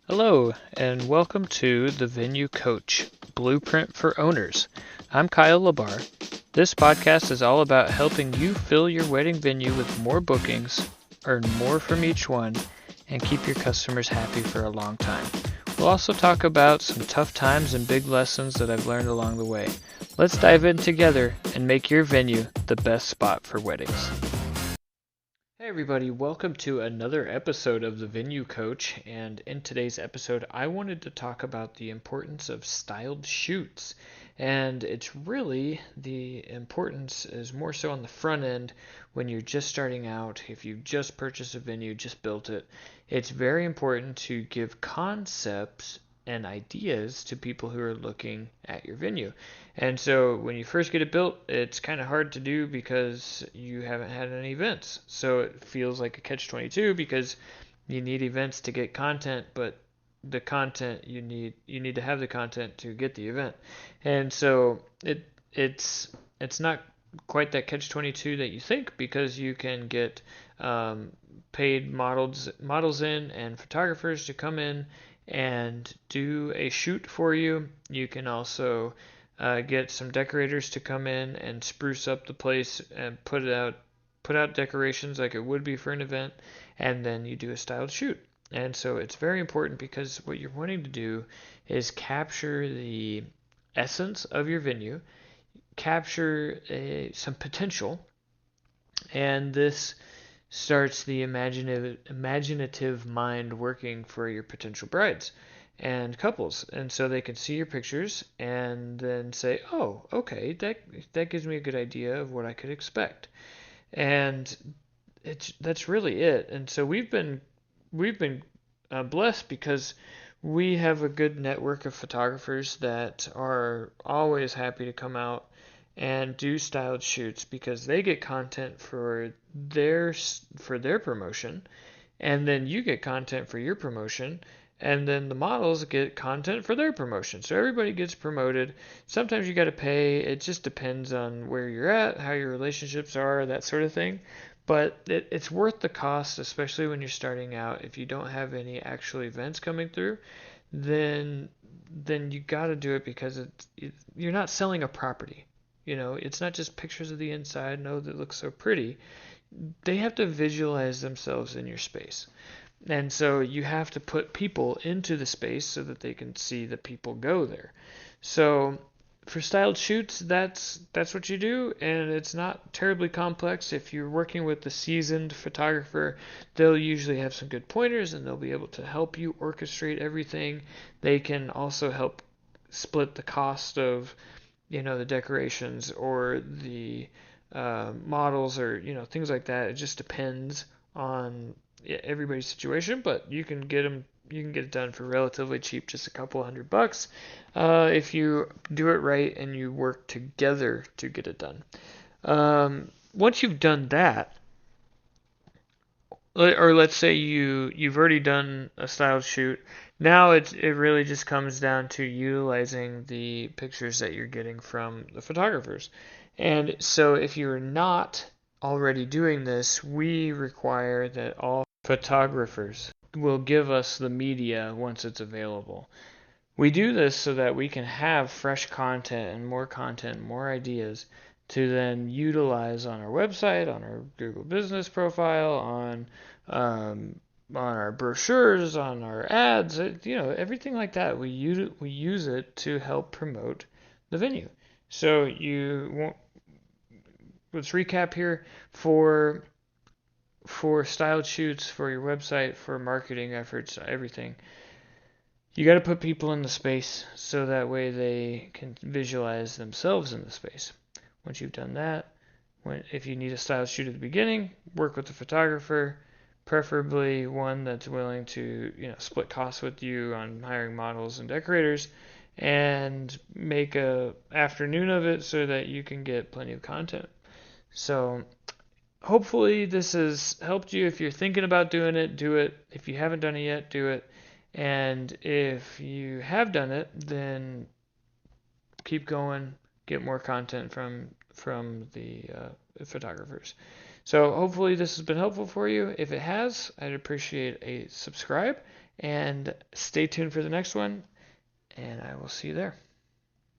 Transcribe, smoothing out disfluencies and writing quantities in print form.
Hello, and welcome to the Venue Coach Blueprint for Owners. I'm Kyle Labar. This podcast is all about helping you fill your wedding venue with more bookings, earn more from each one, and keep your customers happy for a long time. We'll also talk about some tough times and big lessons that I've learned along the way. Let's dive in together and make your venue the best spot for weddings. Hey everybody, welcome to another episode of the Venue Coach, and in today's episode I wanted to talk about the importance of styled shoots. And it's really, the importance is more so on the front end when you're just starting out. If you just purchased a venue, just built it, it's very important to give concepts and ideas to people who are looking at your venue. And so when you first get it built, it's kind of hard to do because you haven't had any events. So it feels like a catch-22 because you need events to get content, but the content you need to have the content to get the event. And so it's not quite that catch-22 that you think, because you can get paid models in and photographers to come in and do a shoot for you. You can also get some decorators to come in and spruce up the place and put out decorations like it would be for an event, and then you do a styled shoot. And so it's very important, because what you're wanting to do is capture the essence of your venue, capture some potential, and this starts the imaginative mind working for your potential brides and couples. And so they can see your pictures and then say, oh, okay, that gives me a good idea of what I could expect. And that's really it. And so we've been blessed, because we have a good network of photographers that are always happy to come out and do styled shoots, because they get content for their promotion, and then you get content for your promotion, and then the models get content for their promotion. So everybody gets promoted. Sometimes you got to pay. It just depends on where you're at, how your relationships are, that sort of thing. But it's worth the cost, especially when you're starting out. If you don't have any actual events coming through, then you got to do it, because you're not selling a property. It's not just pictures of the inside. No, that looks so pretty. They have to visualize themselves in your space. And so you have to put people into the space so that they can see that people go there. So for styled shoots, that's what you do, and it's not terribly complex. If you're working with a seasoned photographer, they'll usually have some good pointers, and they'll be able to help you orchestrate everything. They can also help split the cost of the decorations or the models, or things like that. It just depends on everybody's situation, but you can get it done for relatively cheap, just a couple $100, if you do it right and you work together to get it done. Once you've done that, or let's say you've already done a styled shoot, now it really just comes down to utilizing the pictures that you're getting from the photographers. And so if you're not already doing this, we require that all photographers will give us the media once it's available. We do this so that we can have fresh content, more ideas to then utilize on our website, on our Google Business profile, on our brochures, on our ads, everything like that. We use it to help promote the venue. So let's recap here. For styled shoots, for your website, for marketing efforts, everything, you got to put people in the space so that way they can visualize themselves in the space. Once you've done that, if you need a styled shoot at the beginning, work with the photographer, preferably one that's willing to split costs with you on hiring models and decorators, and make a afternoon of it so that you can get plenty of content. So hopefully this has helped you. If you're thinking about doing it, do it. If you haven't done it yet, do it. And if you have done it, then keep going, get more content from the photographers. So hopefully this has been helpful for you. If it has, I'd appreciate a subscribe, And stay tuned for the next one, and I will see you there.